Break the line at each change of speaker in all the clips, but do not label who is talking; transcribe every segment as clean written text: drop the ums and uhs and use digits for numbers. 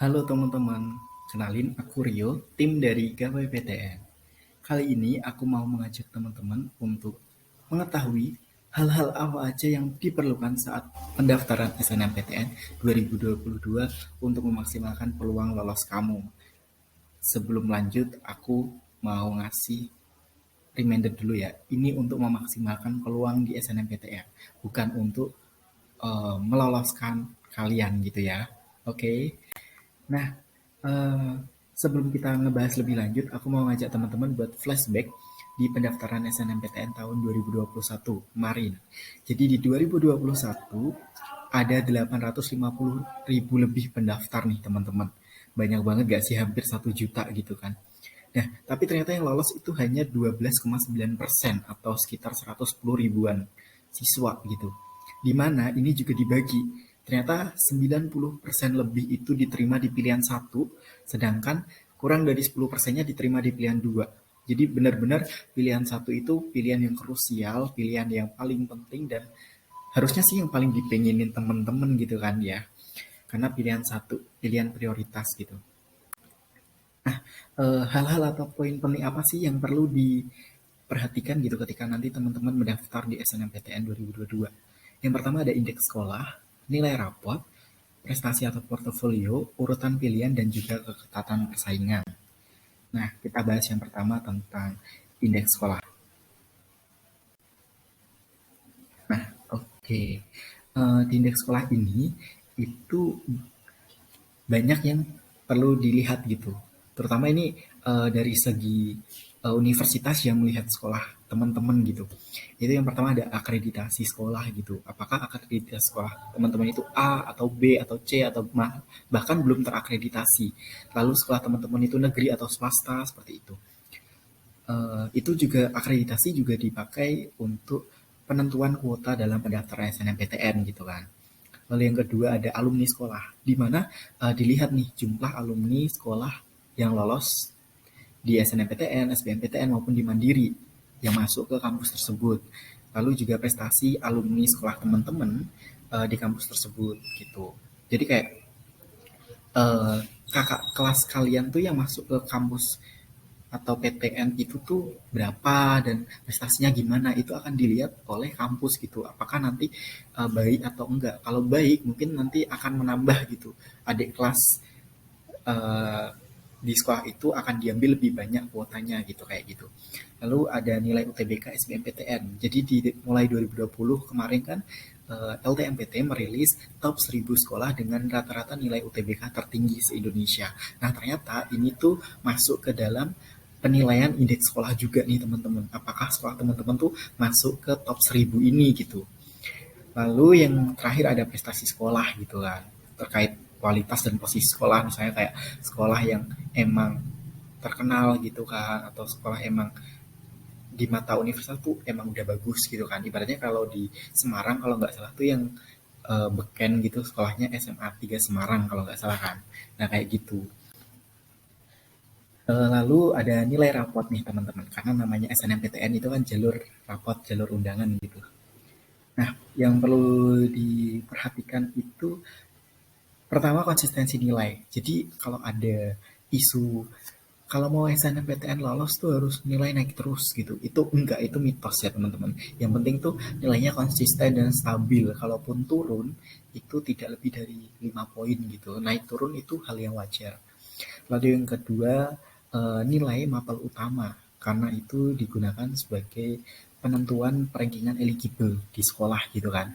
Halo teman-teman, kenalin aku Rio, tim dari Gawai PTN. Kali ini aku mau mengajak teman-teman untuk mengetahui hal-hal apa aja yang diperlukan saat pendaftaran SNMPTN 2022 untuk memaksimalkan peluang lolos kamu. Sebelum lanjut, aku mau ngasih reminder dulu ya. Ini untuk memaksimalkan peluang di SNMPTN, bukan untuk meloloskan kalian gitu ya. Oke. Nah, eh, sebelum kita ngebahas lebih lanjut, aku mau ngajak teman-teman buat flashback di pendaftaran SNMPTN tahun 2021 kemarin. Jadi di 2021 ada 850.000 lebih pendaftar nih teman-teman. Banyak banget gak sih? Hampir 1 juta gitu kan. Nah, tapi ternyata yang lolos itu hanya 12,9% atau sekitar 110 ribuan siswa gitu. Di mana ini juga dibagi. Ternyata 90% lebih itu diterima di pilihan satu, sedangkan kurang dari 10%-nya diterima di pilihan dua. Jadi benar-benar pilihan satu itu pilihan yang krusial, pilihan yang paling penting dan harusnya sih yang paling dipengenin teman-teman gitu kan ya. Karena pilihan satu, pilihan prioritas gitu. Hal-hal atau poin penting apa sih yang perlu diperhatikan gitu ketika nanti teman-teman mendaftar di SNMPTN 2022? Yang pertama ada indeks sekolah, nilai rapot, prestasi atau portofolio, urutan pilihan, dan juga keketatan persaingan. Nah, kita bahas yang pertama tentang indeks sekolah. Oke, di indeks sekolah ini itu banyak yang perlu dilihat gitu. Terutama ini dari segi universitas yang melihat sekolah teman-teman gitu. Itu yang pertama ada akreditasi sekolah gitu. Apakah akreditasi sekolah teman-teman itu A atau B atau C atau bahkan belum terakreditasi. Lalu sekolah teman-teman itu negeri atau swasta seperti itu. Itu juga akreditasi juga dipakai untuk penentuan kuota dalam pendaftaran SNMPTN gitu kan. Lalu yang kedua ada alumni sekolah, di mana dilihat nih jumlah alumni sekolah yang lolos di SNMPTN, SBMPTN maupun di Mandiri yang masuk ke kampus tersebut. Lalu juga prestasi alumni sekolah teman-teman di kampus tersebut gitu. Jadi kayak eh, kakak kelas kalian tuh yang masuk ke kampus atau PTN itu tuh berapa dan prestasinya gimana itu akan dilihat oleh kampus gitu. Apakah nanti baik atau enggak. Kalau baik mungkin nanti akan menambah gitu. Adik kelas eh, di sekolah itu akan diambil lebih banyak kuotanya gitu kayak gitu. Lalu ada nilai UTBK SBMPTN. Jadi mulai 2020 kemarin kan LTMPT merilis top 1000 sekolah dengan rata-rata nilai UTBK tertinggi se-Indonesia. Nah, ternyata ini tuh masuk ke dalam penilaian indeks sekolah juga nih teman-teman. Apakah sekolah teman-teman tuh masuk ke top 1000 ini gitu. Lalu yang terakhir ada prestasi sekolah gitu kan. Terkait kualitas dan posisi sekolah misalnya kayak sekolah yang emang terkenal gitu kan atau sekolah emang di mata universitas tuh emang udah bagus gitu kan. Ibaratnya kalau di Semarang kalau nggak salah tuh yang beken gitu sekolahnya SMA 3 Semarang kalau nggak salah kan. Nah kayak gitu. Lalu ada nilai rapot nih teman-teman, karena namanya SNMPTN itu kan jalur rapot, jalur undangan gitu. Nah, yang perlu diperhatikan itu pertama konsistensi nilai. Jadi kalau ada isu kalau mau SNMPTN lolos tuh harus nilai naik terus gitu. Itu enggak, itu mitos ya teman-teman. Yang penting tuh nilainya konsisten dan stabil. Kalaupun turun itu tidak lebih dari 5 poin gitu. Naik turun itu hal yang wajar. Lalu yang kedua, nilai mapel utama, karena itu digunakan sebagai penentuan rankingan eligible di sekolah gitu kan.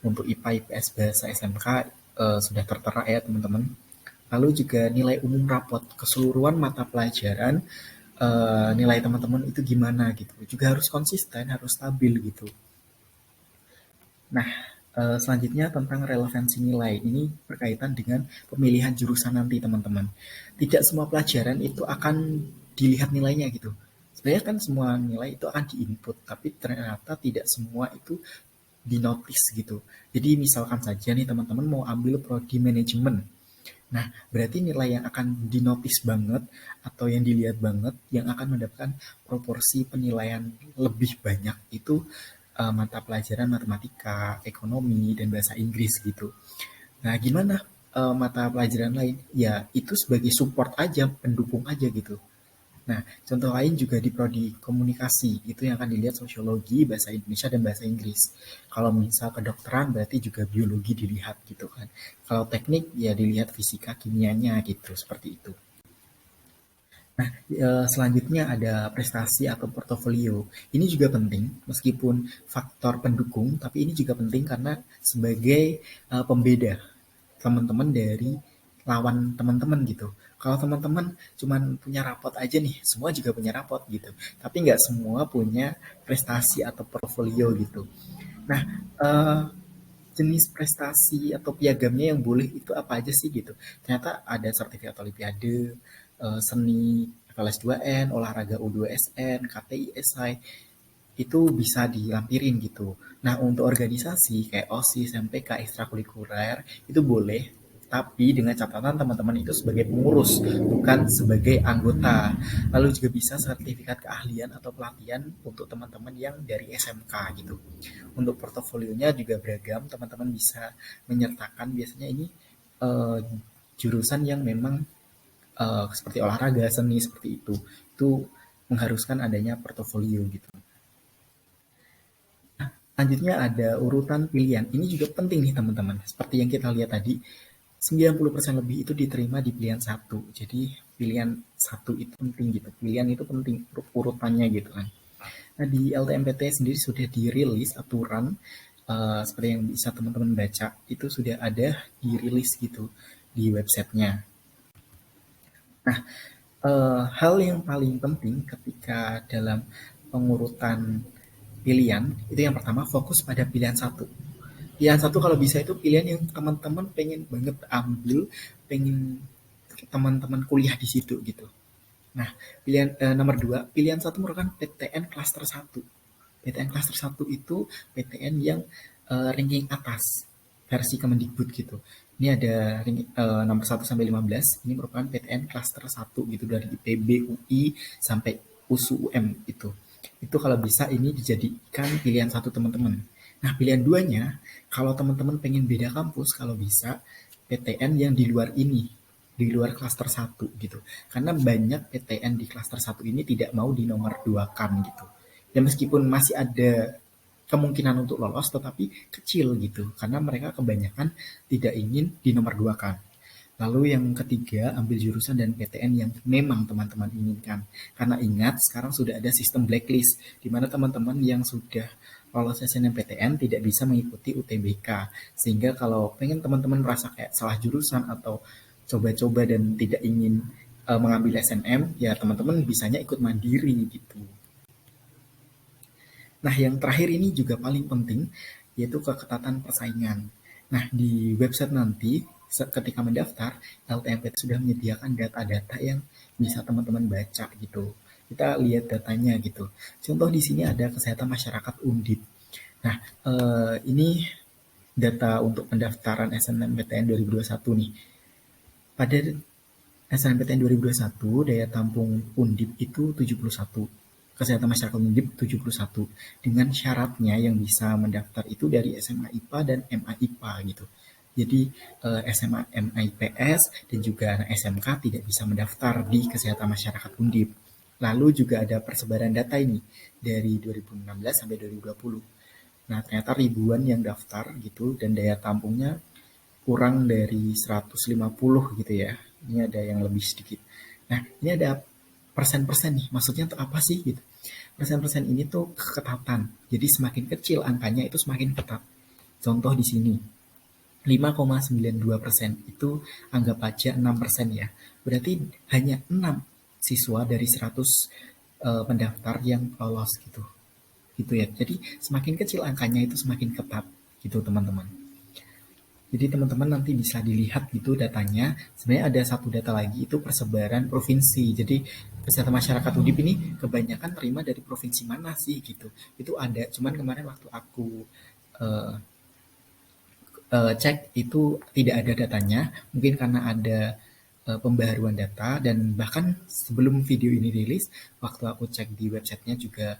Untuk IPA, IPS, Bahasa, SMK sudah tertera ya teman-teman. Lalu juga nilai umum rapot, keseluruhan mata pelajaran, nilai teman-teman itu gimana gitu. Juga harus konsisten, harus stabil gitu. Nah, selanjutnya tentang relevansi nilai. Ini berkaitan dengan pemilihan jurusan nanti, teman-teman. Tidak semua pelajaran itu akan dilihat nilainya gitu. Sebenarnya kan semua nilai itu akan diinput, tapi ternyata tidak semua itu dinotis gitu. Jadi misalkan saja nih teman-teman mau ambil prodi manajemen. Nah, berarti nilai yang akan dinotis banget atau yang dilihat banget yang akan mendapatkan proporsi penilaian lebih banyak itu mata pelajaran matematika, ekonomi, dan bahasa Inggris gitu. Nah, gimana mata pelajaran lain, ya itu sebagai support aja, pendukung aja gitu. Nah, contoh lain juga di prodi komunikasi, itu yang akan dilihat sosiologi, bahasa Indonesia, dan bahasa Inggris. Kalau misal kedokteran berarti juga biologi dilihat gitu kan. Kalau teknik ya dilihat fisika, kimianya gitu, seperti itu. Nah, selanjutnya ada prestasi atau portofolio. Ini juga penting, meskipun faktor pendukung, tapi ini juga penting karena sebagai pembeda teman-teman dari lawan teman-teman gitu. Kalau teman-teman cuman punya rapot aja nih, semua juga punya rapot gitu. Tapi nggak semua punya prestasi atau portofolio gitu. Nah, eh, jenis prestasi atau piagamnya yang boleh itu apa aja sih gitu. Ternyata ada sertifikat olimpiade, seni FLS 2N, olahraga U2SN, KTI, SI, itu bisa dilampirin gitu. Nah, untuk organisasi kayak OSIS, MPK, ekstrakurikuler itu boleh, tapi dengan catatan teman-teman itu sebagai pengurus, bukan sebagai anggota. Lalu juga bisa sertifikat keahlian atau pelatihan untuk teman-teman yang dari SMK gitu. Untuk portofolionya juga beragam, teman-teman bisa menyertakan biasanya ini eh, jurusan yang memang seperti olahraga, seni seperti itu. Itu mengharuskan adanya portofolio gitu. Selanjutnya ada urutan pilihan. Ini juga penting nih teman-teman. Seperti yang kita lihat tadi, 90% lebih itu diterima di pilihan satu. Jadi pilihan satu itu penting gitu. Pilihan itu penting urutannya gitu kan. Nah, di LTMPT sendiri sudah dirilis aturan seperti yang bisa teman-teman baca, itu sudah ada dirilis gitu di websitenya. Nah, hal yang paling penting ketika dalam pengurutan pilihan, itu yang pertama fokus pada pilihan satu. Pilihan satu kalau bisa itu pilihan yang teman-teman pengen banget ambil, pengen teman-teman kuliah di situ gitu. Nah, pilihan nomor dua, pilihan satu merupakan PTN klaster satu. PTN klaster satu itu PTN yang ranking atas versi Kemendikbud gitu. Ini ada nomor 1 sampai 15, ini merupakan PTN klaster satu gitu dari IPB, UI sampai USU UM itu. Itu kalau bisa ini dijadikan pilihan satu teman-teman. Nah, pilihan duanya, kalau teman-teman pengen beda kampus, kalau bisa PTN yang di luar ini, di luar klaster satu gitu. Karena banyak PTN di klaster satu ini tidak mau di nomor 2 kan gitu. Ya meskipun masih ada kemungkinan untuk lolos tetapi kecil gitu. Karena mereka kebanyakan tidak ingin di nomor 2 kan. Lalu yang ketiga, ambil jurusan dan PTN yang memang teman-teman inginkan. Karena ingat, sekarang sudah ada sistem blacklist, di mana teman-teman yang sudah lolos SNMPTN tidak bisa mengikuti UTBK. Sehingga kalau pengen teman-teman merasa kayak salah jurusan atau coba-coba dan tidak ingin mengambil SNM, ya teman-teman bisanya ikut mandiri gitu. Nah, yang terakhir ini juga paling penting, yaitu keketatan persaingan. Nah, di website nanti, ketika mendaftar, LTMPT sudah menyediakan data-data yang bisa teman-teman baca gitu. Kita lihat datanya gitu. Contoh di sini ada kesehatan masyarakat Undip. Nah, ini data untuk pendaftaran SNMPTN 2021 nih. Pada SNMPTN 2021, daya tampung Undip itu 71. Kesehatan masyarakat Undip 71. Dengan syaratnya yang bisa mendaftar itu dari SMA IPA dan MA IPA gitu. Jadi SMA MA IPS dan juga anak SMK tidak bisa mendaftar di kesehatan masyarakat Undip. Lalu juga ada persebaran data ini dari 2016 sampai 2020. Nah, ternyata ribuan yang daftar gitu dan daya tampungnya kurang dari 150 gitu ya. Ini ada yang lebih sedikit. Nah, ini ada persen-persen nih. Maksudnya untuk apa sih gitu? Persen-persen ini tuh keketatan. Jadi semakin kecil angkanya itu semakin ketat. Contoh di sini, 5,92% itu anggap aja 6% ya. Berarti hanya 6 siswa dari 100 pendaftar yang lolos gitu. Gitu ya. Jadi semakin kecil angkanya itu semakin ketat gitu teman-teman. Jadi teman-teman nanti bisa dilihat gitu datanya. Sebenarnya ada satu data lagi itu persebaran provinsi. Jadi kesehatan masyarakat Undip ini kebanyakan terima dari provinsi mana sih gitu. Itu ada. Cuman kemarin waktu aku uh, cek itu tidak ada datanya. Mungkin karena ada pembaharuan data dan bahkan sebelum video ini rilis, waktu aku cek di websitenya juga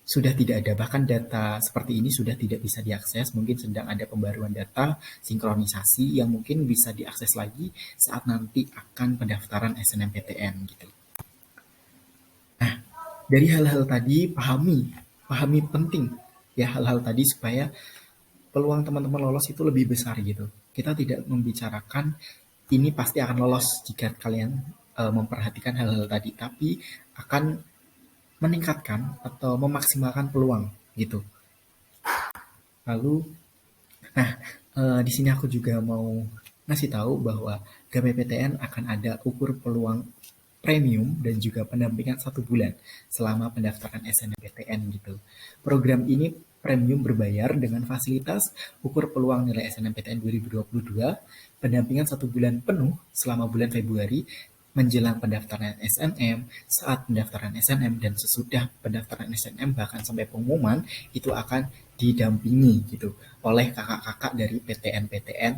sudah tidak ada, bahkan data seperti ini sudah tidak bisa diakses, mungkin sedang ada pembaruan data, sinkronisasi yang mungkin bisa diakses lagi saat nanti akan pendaftaran SNMPTN gitu. Dari hal-hal tadi pahami penting ya hal-hal tadi supaya peluang teman-teman lolos itu lebih besar gitu. Kita tidak membicarakan ini pasti akan lolos jika kalian memperhatikan hal-hal tadi, tapi akan meningkatkan atau memaksimalkan peluang gitu. Lalu, nah di sini aku juga mau ngasih tahu bahwa GPPTN akan ada ukur peluang premium dan juga pendampingan 1 bulan selama pendaftaran SNMPTN gitu. Program ini premium berbayar dengan fasilitas ukur peluang nilai SNMPTN 2022, pendampingan 1 bulan penuh selama bulan Februari menjelang pendaftaran SNM, saat pendaftaran SNM, dan sesudah pendaftaran SNM bahkan sampai pengumuman itu akan didampingi gitu oleh kakak-kakak dari PTN-PTN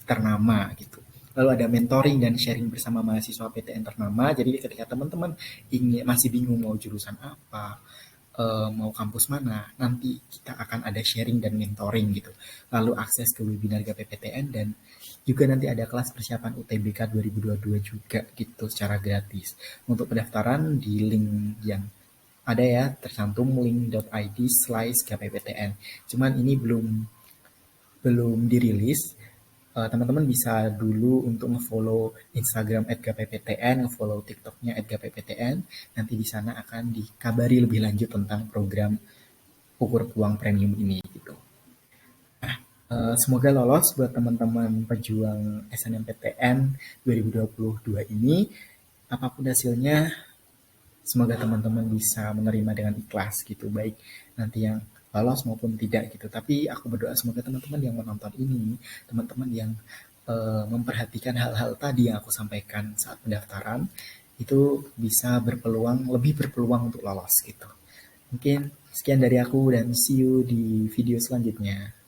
ternama gitu. Lalu ada mentoring dan sharing bersama mahasiswa PTN ternama. Jadi ketika teman-teman ingin masih bingung mau jurusan apa, mau kampus mana, nanti kita akan ada sharing dan mentoring gitu. Lalu akses ke webinar GPPTN dan juga nanti ada kelas persiapan UTBK 2022 juga gitu secara gratis. Untuk pendaftaran di link yang ada ya, tercantum link.id/kpptn. Cuman ini belum dirilis. Teman-teman bisa dulu untuk nge-follow Instagram @kpptn, nge-follow TikToknya @kpptn. Nanti di sana akan dikabari lebih lanjut tentang program ukur peluang premium ini gitu. Semoga lolos buat teman-teman pejuang SNMPTN 2022 ini. Apapun hasilnya, semoga teman-teman bisa menerima dengan ikhlas gitu, baik nanti yang lolos maupun tidak gitu. Tapi aku berdoa semoga teman-teman yang menonton ini, teman-teman yang memperhatikan hal-hal tadi yang aku sampaikan saat pendaftaran, itu bisa lebih berpeluang untuk lolos gitu. Mungkin sekian dari aku dan see you di video selanjutnya.